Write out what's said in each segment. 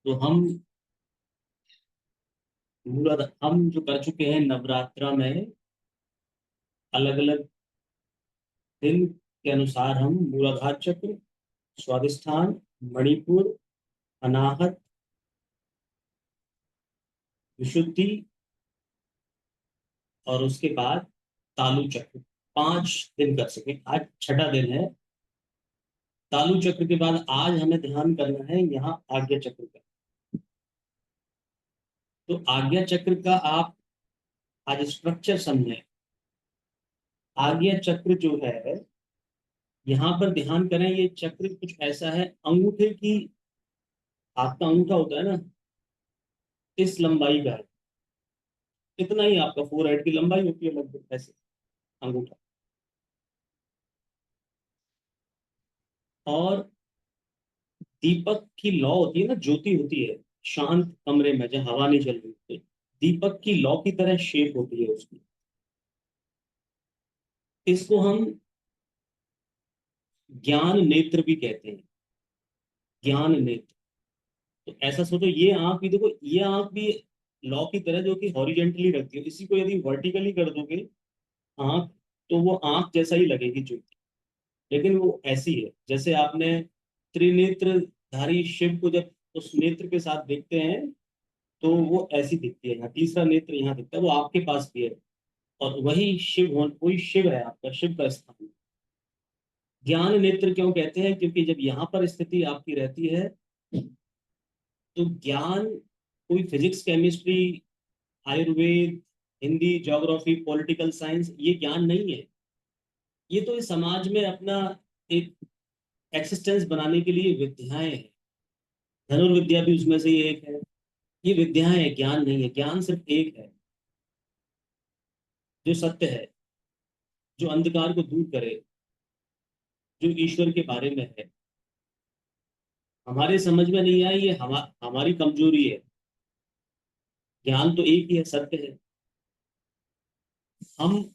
तो हम जो कर चुके हैं नवरात्रा में, अलग अलग दिन के अनुसार हम मूलाधार चक्र, स्वादिष्ठान, मणिपुर, अनाहत, विशुद्धि और उसके बाद तालु चक्र 5 दिन कर सके। आज छठा दिन है। तालु चक्र के बाद आज हमें ध्यान करना है यहाँ आज्ञा चक्र का। तो आज्ञा चक्र का आप आज स्ट्रक्चर समझें। आज्ञा चक्र जो है, यहाँ पर ध्यान करें, ये चक्र कुछ ऐसा है, अंगूठे की, हाथ का अंगूठा होता है ना, इस लंबाई का है। इतना ही आपका फोर हेड की लंबाई होती है, लगभग ऐसे अंगूठा। और दीपक की लौ होती है ना, ज्योति होती है शांत कमरे में जहाँ हवा नहीं चल रही होती, दीपक की लौ की तरह शेप होती है उसकी। इसको हम ज्ञान नेत्र भी कहते हैं। ज्ञान नेत्र। तो ऐसा सोचो, ये आंख भी देखो, ये आंख भी लौ की तरह जो कि हॉरिजेंटली रखती है, इसी को यदि वर्टिकली कर दोगे आंख, तो वो आंख जैसा ही लगेगी ज्योति। लेकिन वो ऐसी है जैसे आपने त्रिनेत्रधारी शिव को जब उस नेत्र के साथ देखते हैं, तो वो ऐसी दिखती है। यहाँ तीसरा नेत्र यहाँ दिखता है, वो आपके पास भी है। और वही शिव हो, वही शिव है आपका, शिव का स्थान। ज्ञान नेत्र क्यों कहते हैं? क्योंकि जब यहाँ पर स्थिति आपकी रहती है, तो ज्ञान कोई physics, chemistry, Ayurveda, Hindi, geography, political science, ये ज्ञान नहीं है। ये तो इस समाज में अपना एक एक्सिस्टेंस बनाने के लिए विद्याएं हैं। धनुर्विद्या भी उसमें से ही एक है। ये विद्याएं है, ज्ञान नहीं है। ज्ञान सिर्फ एक है, जो सत्य है, जो अंधकार को दूर करे, जो ईश्वर के बारे में है। हमारे समझ में नहीं आई, ये हमारी कमजोरी है। ज्ञान तो एक ही है, सत्य है। हम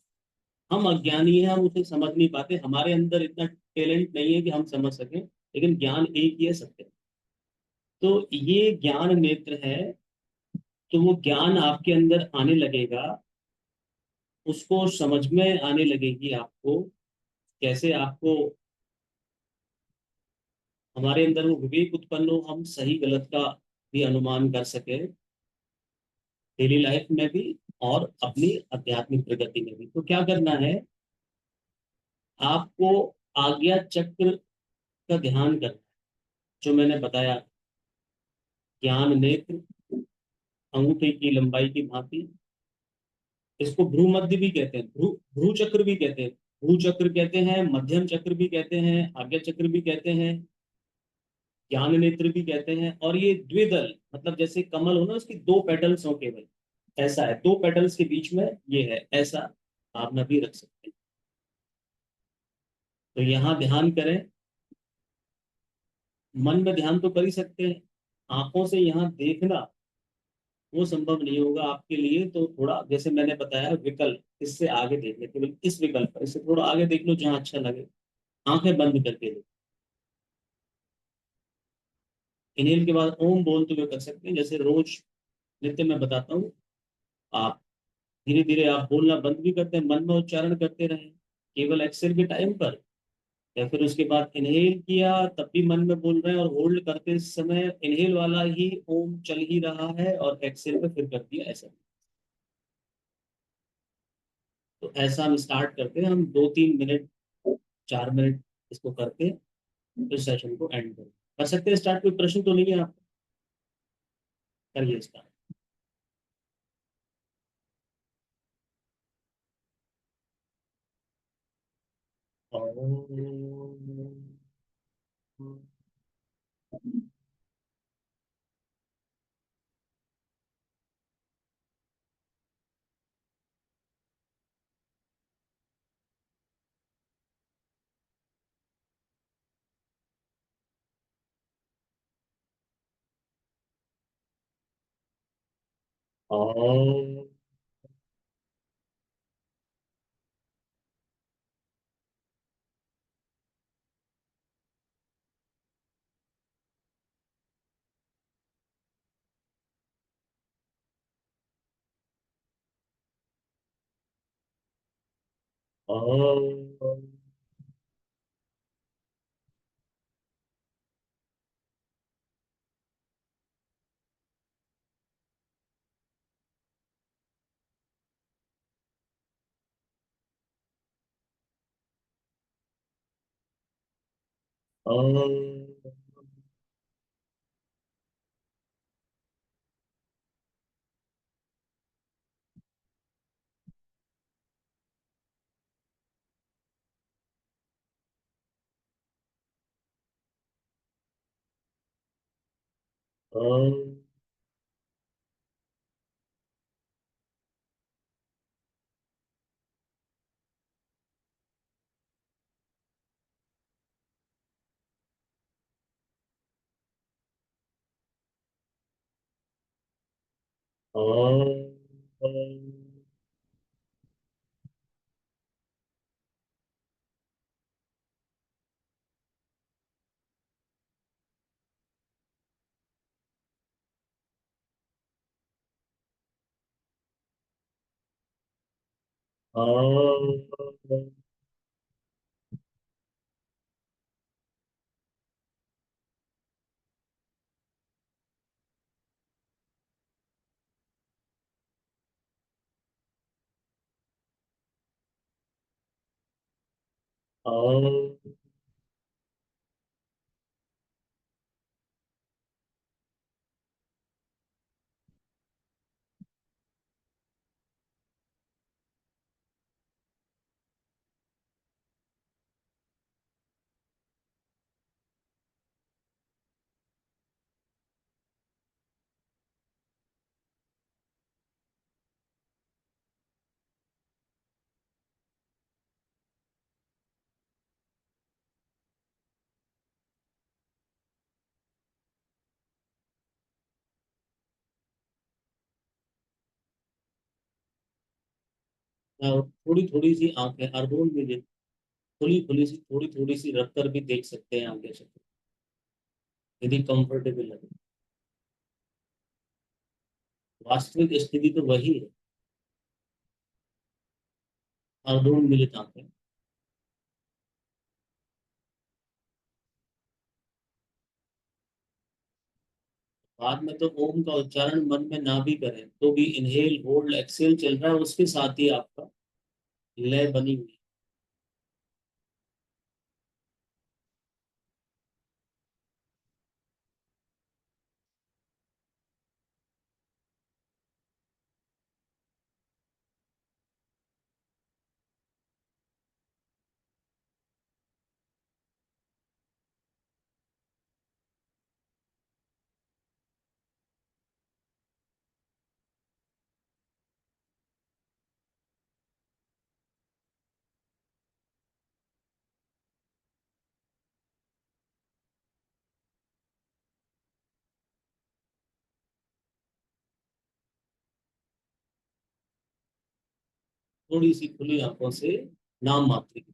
हम अज्ञानी हैं, हम उसे समझ नहीं पाते, हमारे अंदर इतना टैलेंट नहीं है कि हम समझ सकें। लेकिन ज्ञान एक ही है, सत्य है। तो ये ज्ञान नेत्र है। तो वो ज्ञान आपके अंदर आने लगेगा, उसको समझ में आने लगेगी आपको। कैसे आपको हमारे अंदर वो विवेक उत्पन्न हो, हम सही गलत का भी अनुमान कर सके, डेली लाइफ में भी और अपनी आध्यात्मिक प्रगति में भी। तो क्या करना है आपको? आज्ञा चक्र का ध्यान करना है, जो मैंने बताया। ज्ञान नेत्र, अंगूठे की लंबाई की भांति। इसको भ्रू मध्य भी कहते हैं, भ्रू भ्रू चक्र भी कहते हैं। भ्रू चक्र कहते हैं, मध्यम चक्र भी कहते हैं, आज्ञा चक्र भी कहते हैं, ज्ञान नेत्र भी कहते हैं। और ये द्विदल, मतलब जैसे कमल हो ना, उसकी दो पेटल्स हो केवल, ऐसा है। दो पेटल्स के बीच में ये है, ऐसा भावना भी रख सकते हैं। तो यहाँ ध्यान करें। मन में ध्यान तो कर ही सकते हैं, आंखों से यहाँ देखना वो संभव नहीं होगा आपके लिए। तो थोड़ा जैसे मैंने बताया विकल्प, इससे आगे देख ले, केवल इस विकल्प पर, इससे थोड़ा आगे देख लो जहाँ अच्छा लगे। आंखें बंद करके देखो। इन्हेल के बाद ओम बोलते हुए कर सकते हैं, जैसे रोज नित्य मैं बताता हूँ। आप धीरे धीरे आप बोलना बंद भी करते हैं, मन में उच्चारण करते रहें केवल एक्सेल के टाइम पर। या फिर उसके बाद इनहेल किया तब भी मन में बोल रहे हैं, और होल्ड करते समय इनहेल वाला ही ओम चल ही रहा है, और एक्सेल पे फिर कर दिया ऐसा। तो ऐसा हम स्टार्ट करते हैं, हम 2-3 मिनट, 4 मिनट इसको करके इस सेशन को एंड कर सकते हैं। स्टार्ट, कोई प्रश्न तो नहीं है आप? करिए स्टार्ट। और और और और और और थोड़ी थोड़ी सी आंखें अर्धों में खुली खुली सी थोड़ी थोड़ी सी रख कर भी देख सकते हैं आगे से, यदि कंफर्टेबल लगे। वास्तविक स्थिति तो वही है, अर्धों मिलित आंखें। बाद में तो ओम का उच्चारण मन में ना भी करें तो भी इनहेल होल्ड एक्सेल चल रहा है, उसके साथ ही आपका लय बनी हुई है। थोड़ी सी खुली आंखों से नाम मात्र की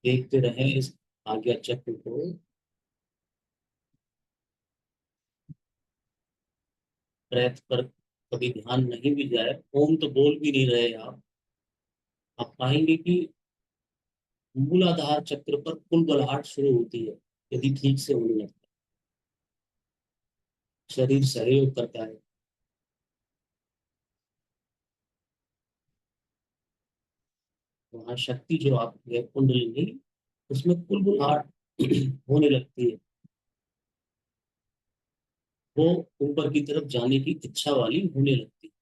देखते रहें इस आज्ञा चक्र को। ब्रेथ पर कभी ध्यान नहीं भी जाए, ओम तो बोल भी नहीं रहे आप पाएंगे कि मूलाधार चक्र पर कुलबलाहट शुरू होती है, यदि ठीक से होने लगता है। शरीर सहयोग करता है, वहाँ शक्ति जो आपकी है कुंडलिनी, उसमें कुलबुलाहट होने लगती है। वो ऊपर की तरफ जाने की इच्छा वाली होने लगती है।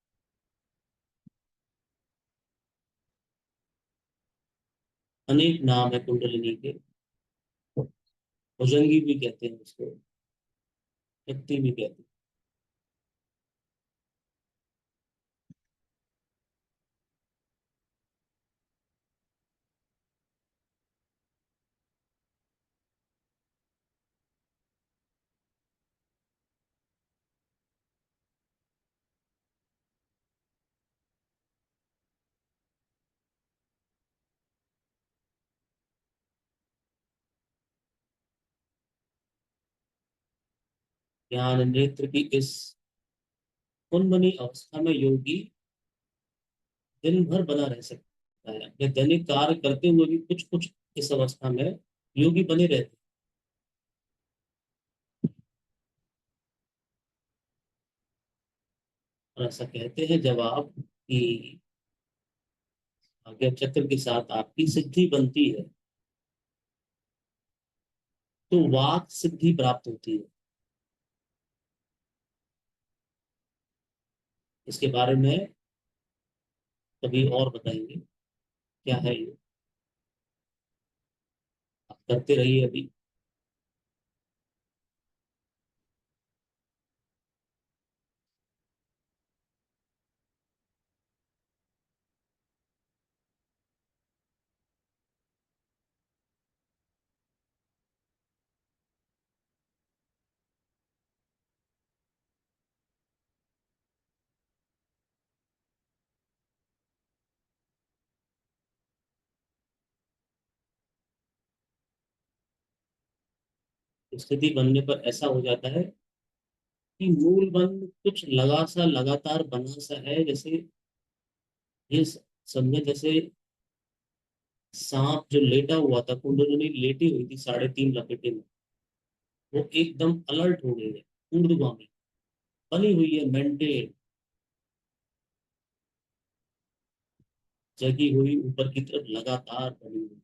अनेक नाम है कुंडलिनी के, भुजंगी भी कहते हैं उसको, शक्ति भी कहते हैं। ज्ञान नेत्र की इस उन्मनी अवस्था में योगी दिन भर बना रह सकता है, अपने दैनिक कार्य करते हुए भी कुछ कुछ इस अवस्था में योगी बने रहते हैं। और ऐसा कहते हैं जब आप की आज्ञा चक्र के साथ आपकी सिद्धि बनती है तो वाक सिद्धि प्राप्त होती है। इसके बारे में कभी और बताएंगे, क्या है ये, आप करते रहिए अभी। स्थिति बनने पर ऐसा हो जाता है कि मूल बंध कुछ लगा सा लगातार बना सा है, जैसे ये समझे जैसे सांप जो लेटा हुआ था, कुंडलिनी लेटी हुई थी 3.5 लपेटे में, वो एकदम अलर्ट हो गई है, ऊर्ध्वगामी बनी हुई है, मेंटेन जगी हुई ऊपर की तरफ लगातार बनी हुई।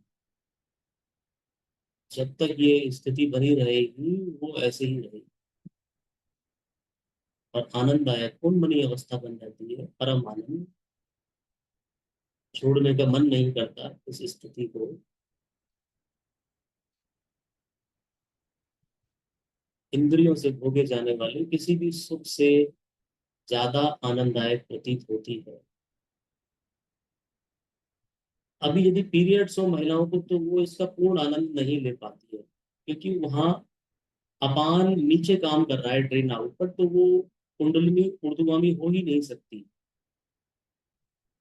जब तक ये स्थिति बनी रहेगी वो ऐसे ही रहेगी और आनंददायक उन्मनी अवस्था बन जाती है, परम आनंद। छोड़ने का मन नहीं करता इस स्थिति को। इंद्रियों से भोगे जाने वाले किसी भी सुख से ज्यादा आनंददायक प्रतीत होती है। अभी यदि पीरियड्स हो महिलाओं को तो वो इसका पूर्ण आनंद नहीं ले पाती है, क्योंकि वहां अपान नीचे काम कर रहा है, ड्रेन आउट पर, तो वो कुंडलिनी ऊर्ध्वगामी हो ही नहीं सकती।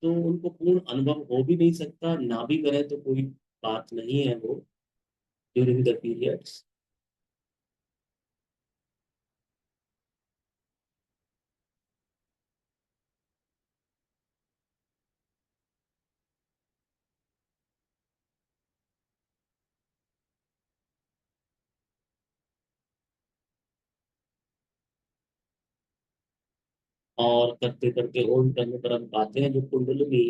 तो उनको पूर्ण अनुभव हो भी नहीं सकता, ना भी करे तो कोई बात नहीं है वो, ड्यूरिंग द पीरियड्स। और करते करते ओम करने पर हम पाते हैं जो कुंडलिनी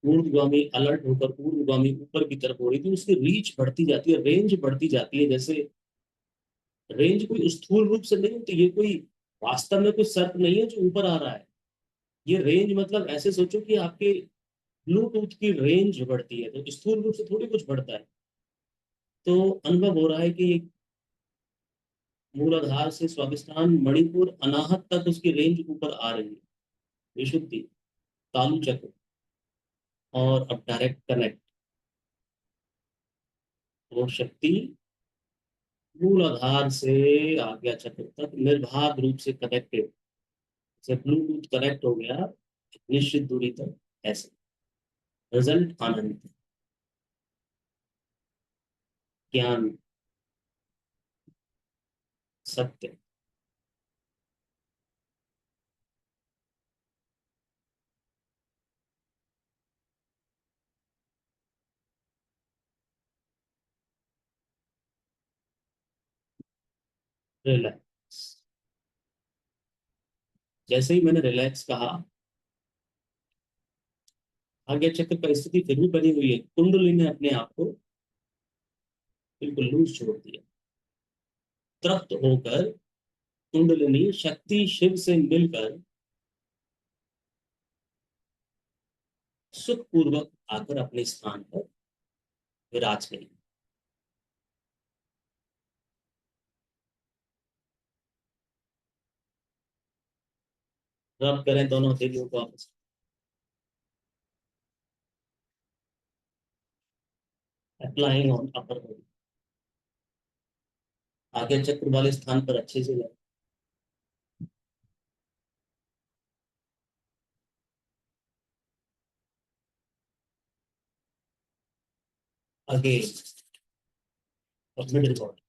ऊर्ध्वगामी अलर्ट होकर ऊर्ध्वगामी ऊपर की तरफ हो रही थी, उसकी रीच बढ़ती जाती है, रेंज बढ़ती जाती है। जैसे रेंज कोई स्थूल रूप से नहीं होती, ये कोई वास्तव में कोई सर्प नहीं है जो ऊपर आ रहा है। ये रेंज मतलब ऐसे सोचो कि आपके ब्लूटूथ की रेंज बढ़ती है, तो स्थूल रूप से थोड़ी कुछ बढ़ता है। तो अनुभव हो रहा है कि ये मूलाधार से स्वादिष्टान मणिपुर अनाहत तक उसकी रेंज ऊपर आ रही है, विशुद्धि, तालु चक्र, और अब डायरेक्ट कनेक्ट, वो शक्ति मूलाधार से आज्ञा चक्र तक निर्बाध रूप से कनेक्टेड, जैसे ब्लूटूथ कनेक्ट हो गया निश्चित दूरी तक, ऐसे रिजल्ट आनंद, ज्ञान, सत्य। रिलैक्स। जैसे ही मैंने रिलैक्स कहा, आज्ञा चक्र पर स्थिति फिर भी बनी हुई है, कुंडली ने अपने आप को बिल्कुल लूज छोड़ दिया। तृप्त होकर कुंडलिनी शक्ति शिव से मिलकर सुखपूर्वक आकर अपने स्थान पर विराज गई। रब करें दोनों देवियों को आपस अप्लाइंग ऑन अपर बॉडी, आज्ञा चक्र वाले स्थान पर अच्छे से जाए। अगेन और middle body.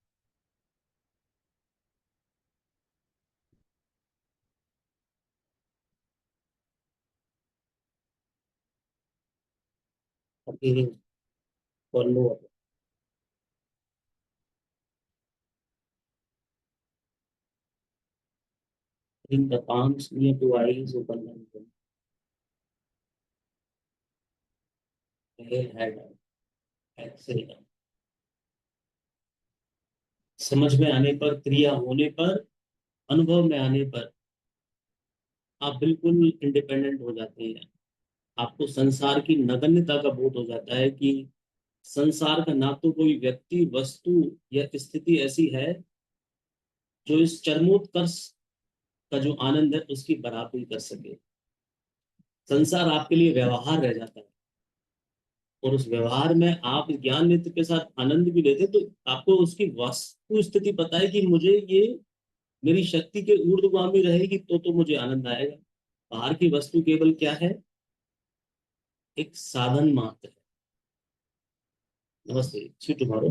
Follow up. In the palms near to eyes open and pale head exhale। समझ में आने पर, क्रिया होने पर, अनुभव में आने पर आप बिल्कुल इंडिपेंडेंट हो जाते हैं। आपको संसार की नगण्यता का बोध हो जाता है कि संसार का ना तो कोई व्यक्ति, वस्तु या स्थिति ऐसी है जो इस चरमोत्कर्ष का जो आनंद है उसकी बराबरी कर सके। संसार आपके लिए व्यवहार रह जाता है, और उस व्यवहार में आप ज्ञान नेत्र के साथ आनंद भी लेते हैं, तो आपको उसकी वस्तु स्थिति पता है कि मुझे ये मेरी शक्ति के ऊर्ध्वगामी रहेगी तो मुझे आनंद आएगा। बाहर की वस्तु केवल क्या है, एक साधन मात्र है। नमस्ते, सी टुमारो।